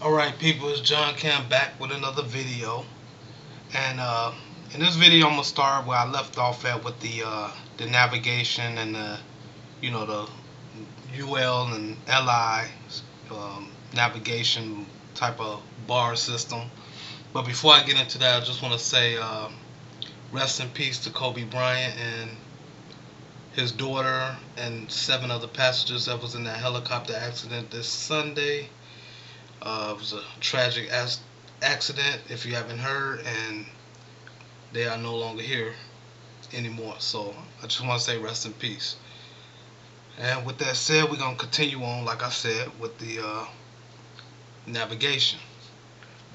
Alright people, it's John Cam back with another video. And in this video I'm going to start where I left off at with the navigation and the UL and LI navigation type of bar system. But before I get into that, I just want to say rest in peace to Kobe Bryant and his daughter and 7 other passengers that was in that helicopter accident this Sunday. It was a tragic accident, if you haven't heard, and they are no longer here anymore. So I just want to say rest in peace. And with that said, we're going to continue on, like I said, with the navigation.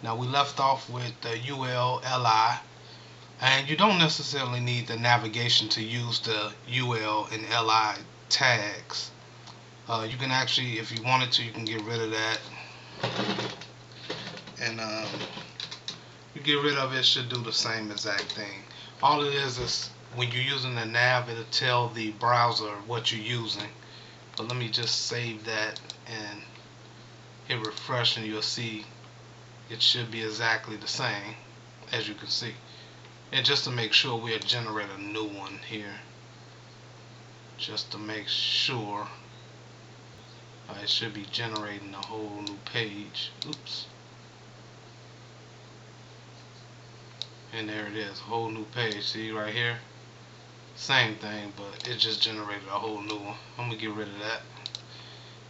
Now we left off with the UL, LI, and you don't necessarily need the navigation to use the UL and LI tags. You can actually, if you wanted to, you can get rid of that. And you get rid of it, should do the same exact thing. All it is when you're using the nav, it'll tell the browser what you're using. But let me just save that and hit refresh, and you'll see it should be exactly the same, as you can see. And just to make sure, we'll generate a new one here, just to make sure. It should be generating a whole new page. Oops. And there it is, a whole new page. See right here? Same thing, but it just generated a whole new one. I'm gonna get rid of that.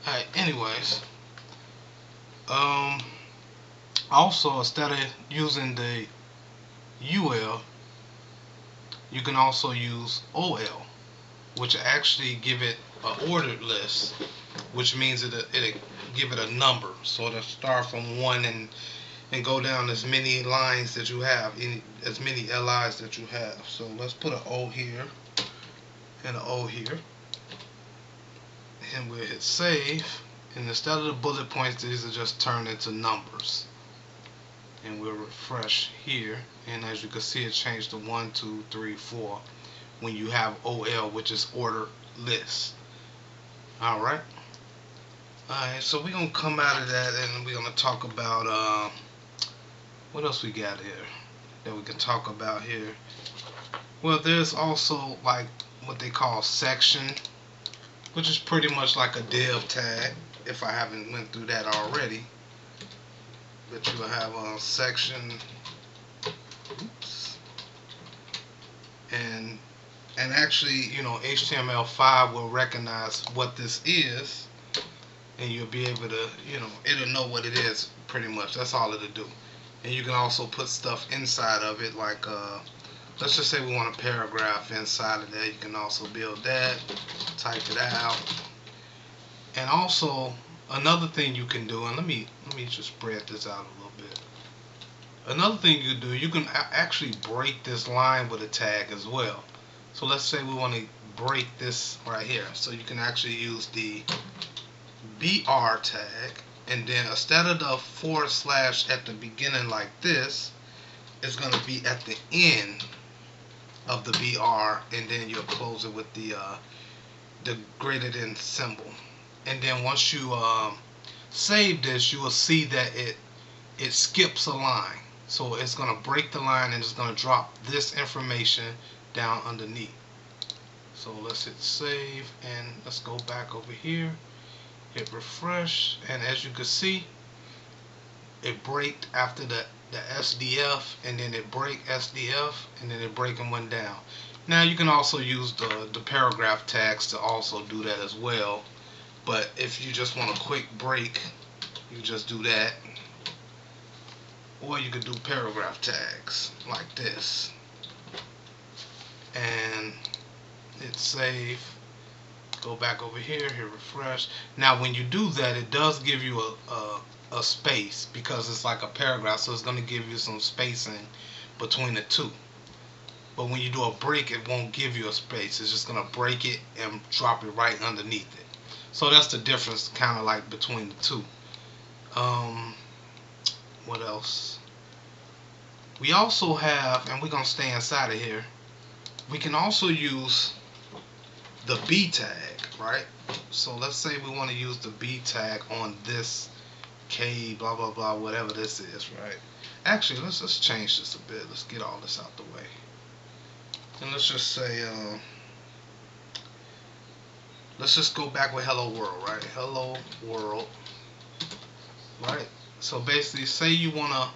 Alright, anyways. Also, instead of using the UL, you can also use OL, which actually give it an ordered list, which means it'll give it a number. So it'll start from 1 and go down as many lines that you have, as many LIs that you have. So let's put an O here and an O here, and we'll hit save. And instead of the bullet points, these are just turned into numbers. And we'll refresh here, and as you can see, it changed to 1, 2, 3, 4 when you have OL, which is ordered list. Alright, so we're going to come out of that, and we're going to talk about what else we got here that we can talk about here. Well, there's also like what they call section, which is pretty much like a div tag, if I haven't went through that already. But you will have a section, oops, and actually, HTML5 will recognize what this is, and you'll be able to, it'll know what it is pretty much. That's all it'll do. And you can also put stuff inside of it, like let's just say we want a paragraph inside of that. You can also build that, type it out. And also another thing you can do, and let me just spread this out a little bit. Another thing you do, you can actually break this line with a tag as well. So let's say we want to break this right here. So you can actually use the BR tag, and then instead of the / at the beginning like this, it's going to be at the end of the BR, and then you'll close it with the greater than symbol. And then once you save this, you will see that it skips a line. So it's going to break the line, and it's going to drop this information down underneath. So let's hit save, and let's go back over here, hit refresh, and as you can see, it braked after the SDF, and then it break SDF, and then it break and went down. Now you can also use the paragraph tags to also do that as well. But if you just want a quick break, you just do that. Or you could do paragraph tags like this. And hit save. Go back over here, hit refresh. Now when you do that, it does give you a space, because it's like a paragraph, so it's going to give you some spacing between the two. But when you do a break, it won't give you a space. It's just going to break it and drop it right underneath it. So that's the difference, kind of like between the two. What else? We also have, and we're going to stay inside of here, we can also use the B tag, right? So let's say we want to use the B tag on this K blah blah blah, whatever this is, right? Actually, let's change this a bit. Let's get all this out the way, and let's just say let's just go back with hello world, right? Hello world, right? So basically, say you want to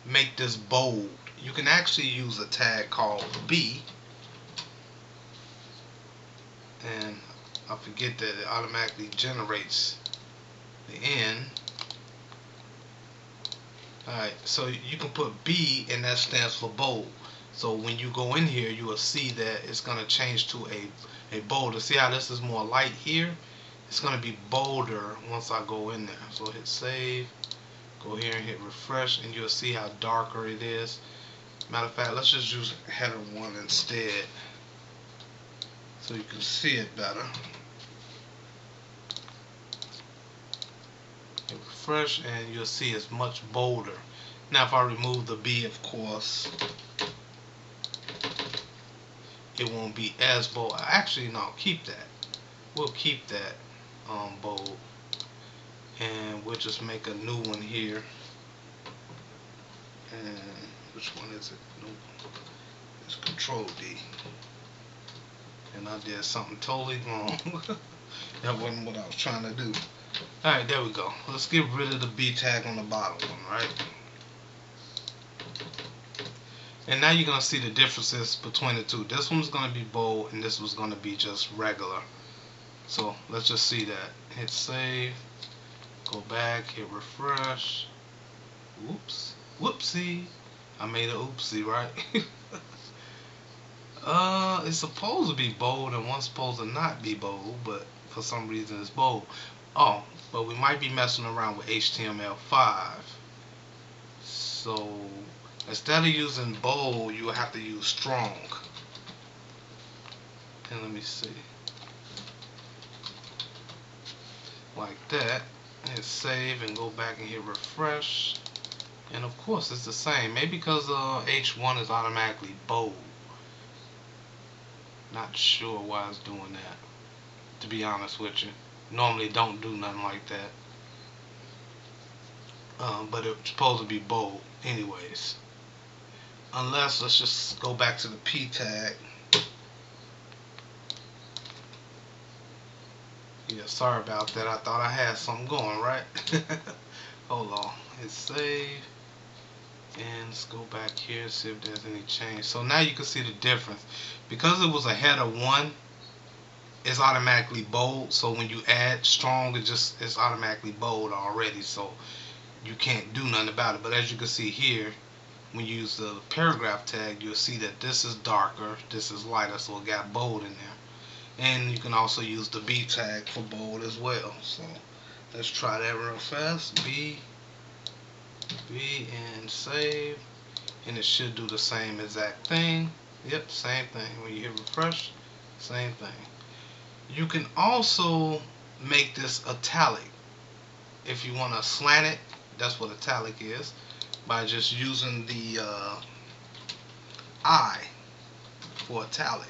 make this bold, you can actually use a tag called B, and I forget that it automatically generates the N. Alright, so you can put B and that stands for bold. So when you go in here, you will see that it's going to change to a bolder. See how this is more light here? It's going to be bolder once I go in there. So hit save, go here and hit refresh, and you'll see how darker it is. Matter of fact, let's just use header 1 instead so you can see it better. Hit refresh and you'll see it's much bolder. Now if I remove the B, of course, it won't be as bold. Actually, no, keep that. We'll keep that bold, and we'll just make a new one here. And which one is it? Nope. It's Control D. And I did something totally wrong. That wasn't what I was trying to do. Alright, there we go. Let's get rid of the B tag on the bottom one, right? And now you're going to see the differences between the two. This one's going to be bold and this one's going to be just regular. So let's just see that. Hit save. Go back. Hit refresh. Whoops. Whoopsie. I made an oopsie, right? It's supposed to be bold and one's supposed to not be bold, but for some reason it's bold. Oh, but we might be messing around with HTML5. So instead of using bold, you will have to use strong. And let me see. Like that. Hit save and go back and hit refresh. And of course it's the same. Maybe because H1 is automatically bold. Not sure why it's doing that, to be honest with you. Normally don't do nothing like that. But it's supposed to be bold anyways. Unless, let's just go back to the P tag. Yeah, sorry about that. I thought I had something going, right? Hold on. Hit save. And let's go back here and see if there's any change. So now you can see the difference. Because it was a header 1, it's automatically bold. So when you add strong, it's automatically bold already. So you can't do nothing about it. But as you can see here, when you use the paragraph tag, you'll see that this is darker, this is lighter, so it got bold in there. And you can also use the B tag for bold as well. So let's try that real fast. B and save, and it should do the same exact thing. Yep, same thing. When you hit refresh, same thing. You can also make this italic if you want to slant it. That's what italic is, by just using the I for italic.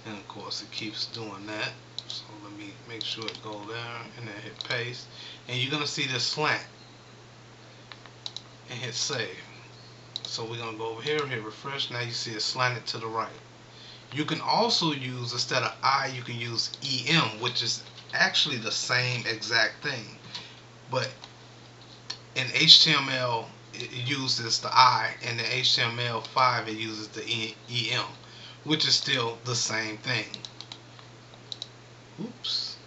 And of course it keeps doing that. So let me make sure it goes there and then hit paste. And you're going to see this slant. And hit save. So we're going to go over here, hit refresh. Now you see it slanted to the right. You can also use, instead of I, you can use EM, which is actually the same exact thing. But in HTML, it uses the I, and in HTML5, it uses the EM, which is still the same thing. Oops.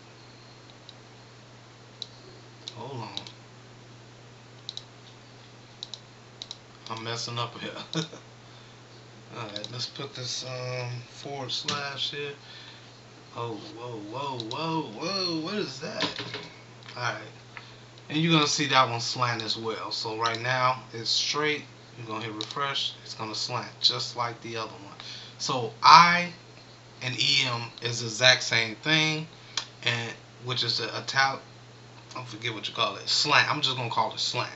Hold on. I'm messing up here. Alright, let's put this / here. Oh, whoa, what is that? Alright. And you're going to see that one slant as well. So right now, it's straight. You're going to hit refresh. It's going to slant, just like the other one. So I and EM is the exact same thing, and which is the italic, I forget what you call it, slant. I'm just going to call it slant.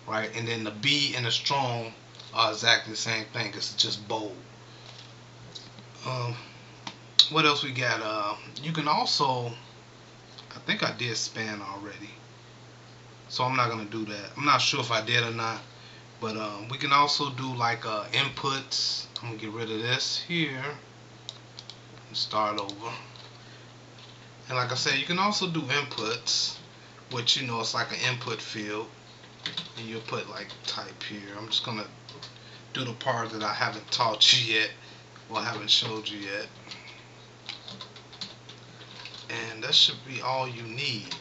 Right, and then the B and the strong are exactly the same thing. It's just bold. What else we got? You can also, I think I did span already. so I'm not gonna do that. I'm not sure if I did or not, but we can also do like inputs. I'm gonna get rid of this here and start over. And like I said, you can also do inputs, which you know it's like an input field, and you'll put like type here. I'm just gonna do the part that I haven't taught you yet, or haven't showed you yet, and that should be all you need,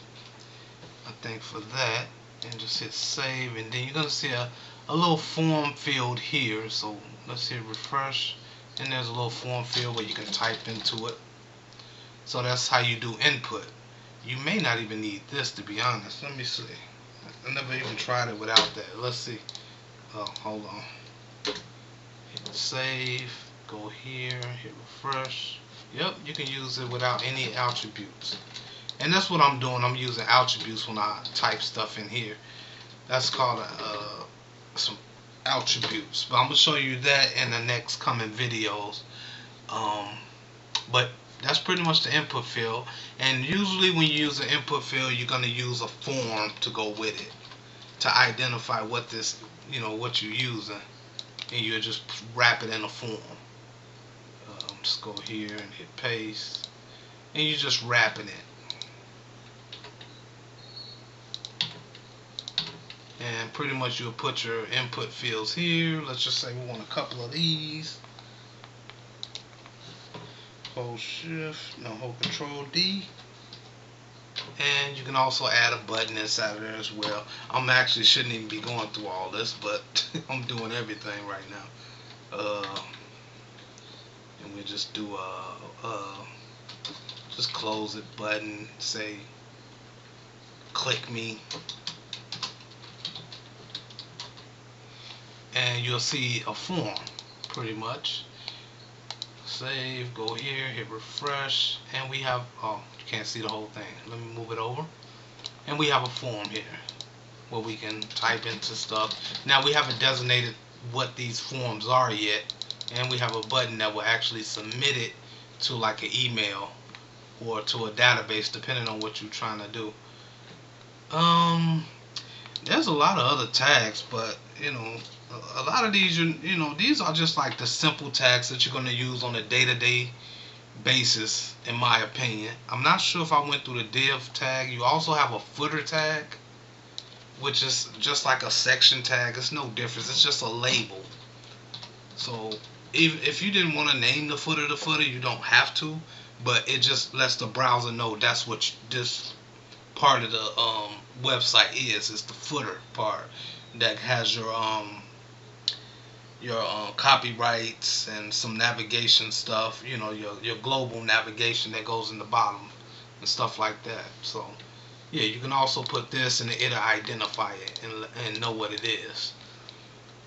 I think, for that. And just hit save, and then you're gonna see a little form field here. So let's hit refresh, and there's a little form field where you can type into it. So that's how you do input. You may not even need this, to be honest. Let me see. I never even tried it without that. Let's see. Oh, hold on. Hit save. Go here. Hit refresh. Yep, you can use it without any attributes. And that's what I'm doing. I'm using attributes when I type stuff in here. That's called some attributes. But I'm gonna show you that in the next coming videos. But that's pretty much the input field. And usually when you use an input field, you're gonna use a form to go with it to identify what this, what you're using, and you just wrap it in a form. Just go here and hit paste, and you're just wrapping it. And pretty much you'll put your input fields here. Let's just say we want a couple of these. Hold Control D. And you can also add a button inside of there as well. I'm actually shouldn't even be going through all this, but I'm doing everything right now. And we just do just close it button, say click me, and you'll see a form pretty much. Save, go here, hit refresh, and we have, oh, you can't see the whole thing. Let me move it over. And we have a form here where we can type into stuff. Now we haven't designated what these forms are yet, and we have a button that will actually submit it to like an email or to a database, depending on what you're trying to do. There's a lot of other tags, but a lot of these, these are just like the simple tags that you're going to use on a day-to-day basis, in my opinion. I'm not sure if I went through the div tag. You also have a footer tag, which is just like a section tag. It's no difference. It's just a label. So if you didn't want to name the footer, you don't have to, but it just lets the browser know that's what this part of the website is. It's the footer part that has your copyrights and some navigation stuff, your global navigation that goes in the bottom and stuff like that. So yeah, you can also put this and it'll identify it and know what it is,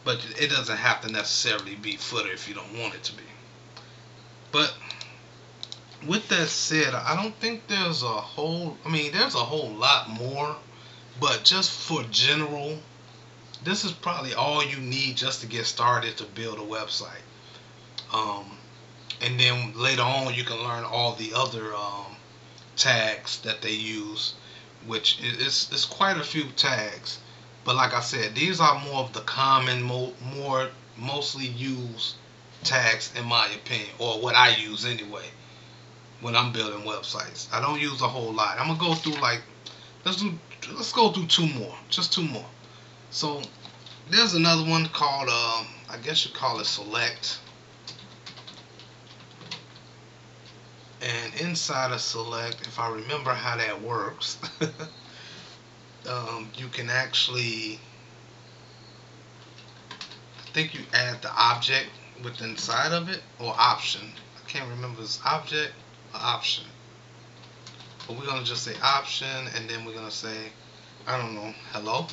but it doesn't have to necessarily be footer if you don't want it to be. But with that said, I don't think there's a whole lot more, but just for general, this is probably all you need just to get started to build a website. And then later on you can learn all the other tags that they use, which is quite a few tags. But like I said, these are more of the common, mostly used tags, in my opinion, or what I use anyway when I'm building websites. I don't use a whole lot. I'm gonna go through like let's go through just two more. So there's another one called I guess you call it select. And inside of select, if I remember how that works, you can actually, I think you add the object with inside of it, or option. I can't remember if it's object or option. But we're gonna just say option, and then we're gonna say, I don't know, hello.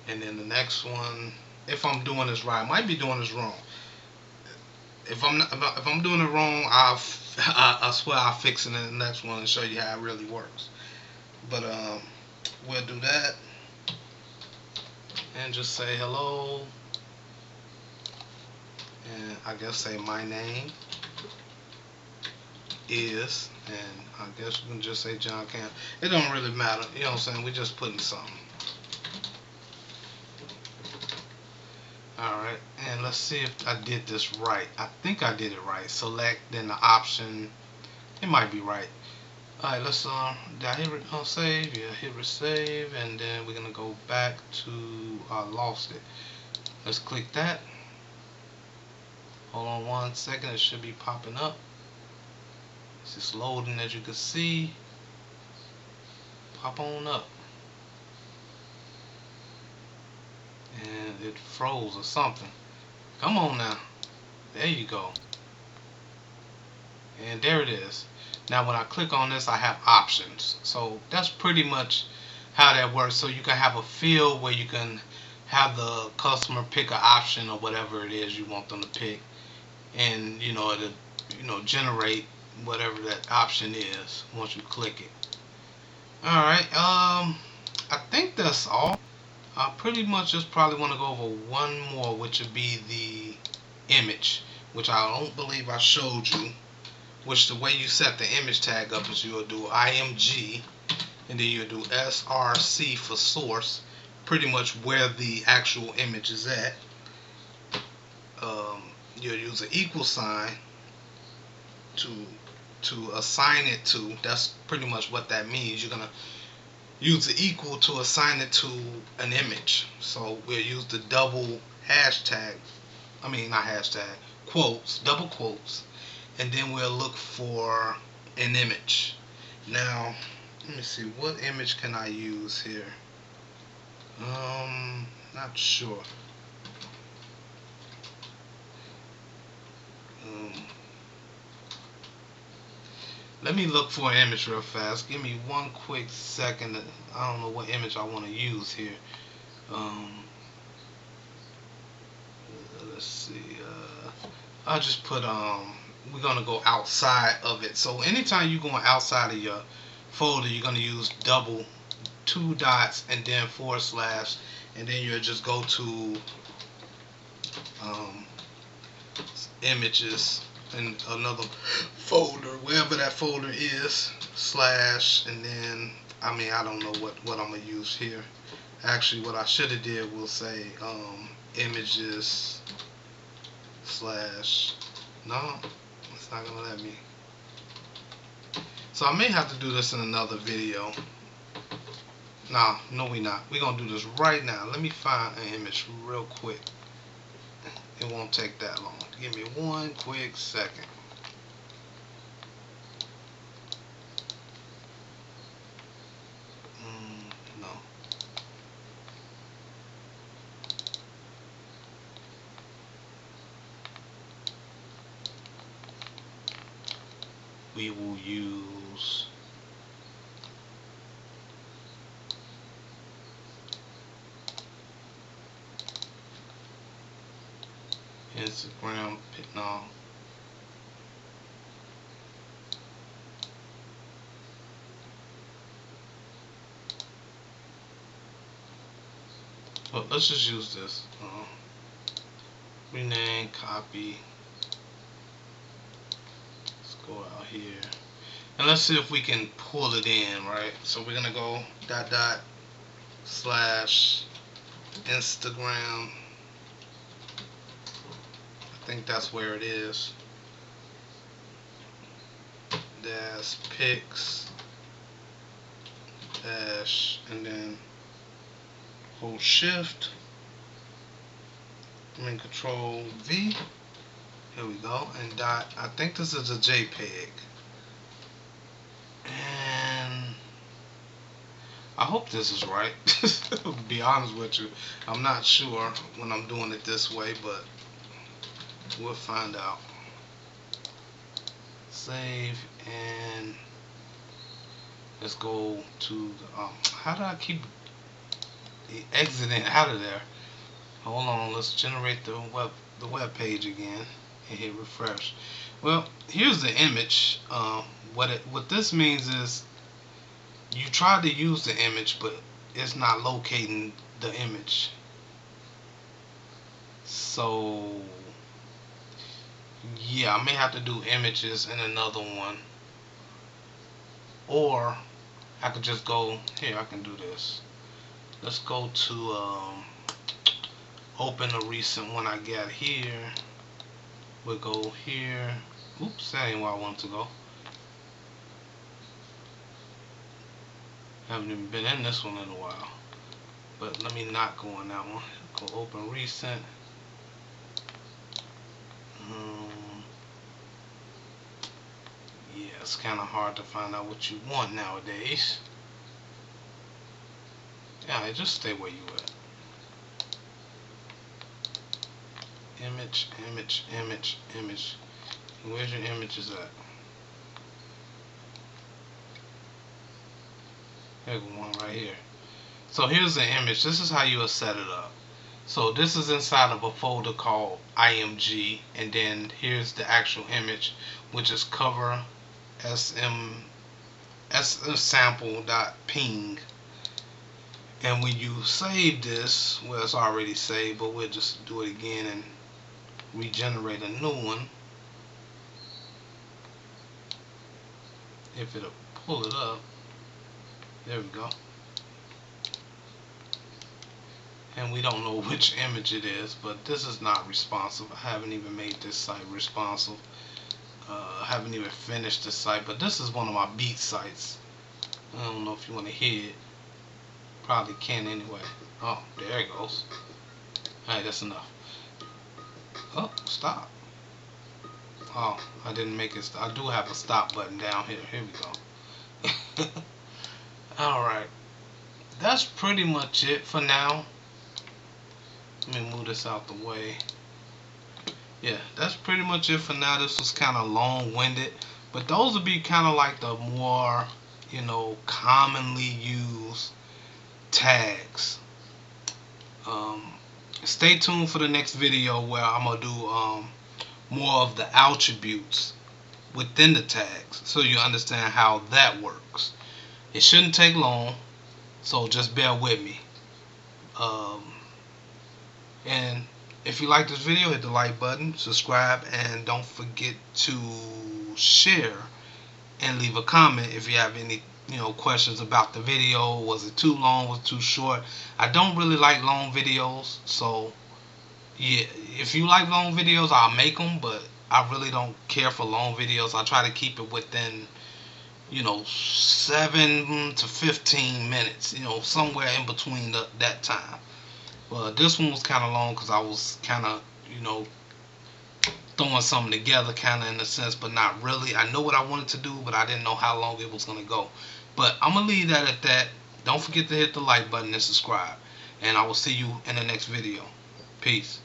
And then the next one, if I'm doing this right, I might be doing this wrong. If I'm doing it wrong, I swear I'll fix it in the next one and show you how it really works. But we'll do that and just say hello, and I guess say my name is, and I guess we can just say John Cam. It don't really matter, you know what I'm saying? We're just putting something. Alright, and let's see if I did this right. I think I did it right. Select, then the option. It might be right. Alright, let's did I hit save? Yeah, hit save, and then we're gonna go back to lost it. Let's click that. Hold on 1 second, it should be popping up. It's just loading, as you can see. Pop on up. And it froze or something. Come on now. There you go. And there it is. Now when I click on this, I have options. So that's pretty much how that works. So you can have a field where you can have the customer pick an option or whatever it is you want them to pick, and it'll generate whatever that option is once you click it. All right. I think that's all. I pretty much just probably want to go over one more, which would be the image, which I don't believe I showed you. Which the way you set the image tag up is you'll do IMG, and then you'll do SRC for source, pretty much where the actual image is at. You'll use an equal sign to assign it to. That's pretty much what that means. You're gonna use the equal to assign it to an image. So we'll use the double hashtag. I mean, not hashtag, quotes, double quotes. And then we'll look for an image. Now, let me see, what image can I use here? Not sure. Let me look for an image real fast. Give me 1 quick second. I don't know what image I want to use here. Let's see. I'll just put we're gonna go outside of it. So anytime you're going outside of your folder, you're gonna use double 2 dots and then / and then you'll just go to images in another folder, wherever that folder is, / and then I don't know what I'm gonna use here. Actually, what I should have did will say images / no, it's not gonna let me. So I may have to do this in another video. No, we're not. We're gonna do this right now. Let me find an image real quick. It won't take that long. Give me 1 quick second. No. We will use Instagram. No. Well, let's just use this. Rename, copy. Let's go out here. And let's see if we can pull it in, right? So we're going to go / Instagram. I think that's where it is. Dash pics dash, and then hold shift and then control V. Here we go. And dot. I think this is a JPEG. And I hope this is right. To be honest with you, I'm not sure when I'm doing it this way, but we'll find out. Save, and let's go to the, how do I keep exiting out of there? Hold on, let's generate the web page again and hit refresh. Well, here's the image. What this means is you try to use the image, but it's not locating the image. So yeah, I may have to do images in another one. or I could just go here. I can do this. Let's go to open a recent one I got here. We'll go here. Oops, that ain't where I want to go. Haven't even been in this one in a while. But let me not go on that one. Go open recent. Yeah, it's kind of hard to find out what you want nowadays. Yeah, just stay where you at. Image, image, image, image. Where's your images at? Here's one right here. So here's the image. This is how you will set it up. So this is inside of a folder called IMG, and then here's the actual image, which is cover sample.png. And when you save this, well, it's already saved, but we'll just do it again and regenerate a new one. If it'll pull it up, there we go. And we don't know which image it is, but this is not responsive. I haven't even made this site responsive. I haven't even finished the site, but this is one of my beat sites. I don't know if you want to hear it. Probably can anyway. Oh, there it goes. Alright, that's enough. Oh, stop. Oh, I didn't make it. I do have a stop button down here. Here we go. Alright. That's pretty much it for now. Let me move this out the way. Yeah, that's pretty much it for now. This was kind of long-winded, but those would be kind of like the more, commonly used tags. Stay tuned for the next video where I'm gonna do more of the attributes within the tags, so you understand how that works. It shouldn't take long, so just bear with me. And if you like this video, hit the like button, subscribe, and don't forget to share and leave a comment if you have any questions about the video. Was it too long? Was it too short? I don't really like long videos, so yeah, if you like long videos, I'll make them, but I really don't care for long videos. I try to keep it within 7 to 15 minutes, somewhere in between that time. But this one was kind of long because I was kind of throwing something together, kind of in a sense, but not really. I know what I wanted to do, but I didn't know how long it was going to go. But I'm going to leave that at that. Don't forget to hit the like button and subscribe. And I will see you in the next video. Peace.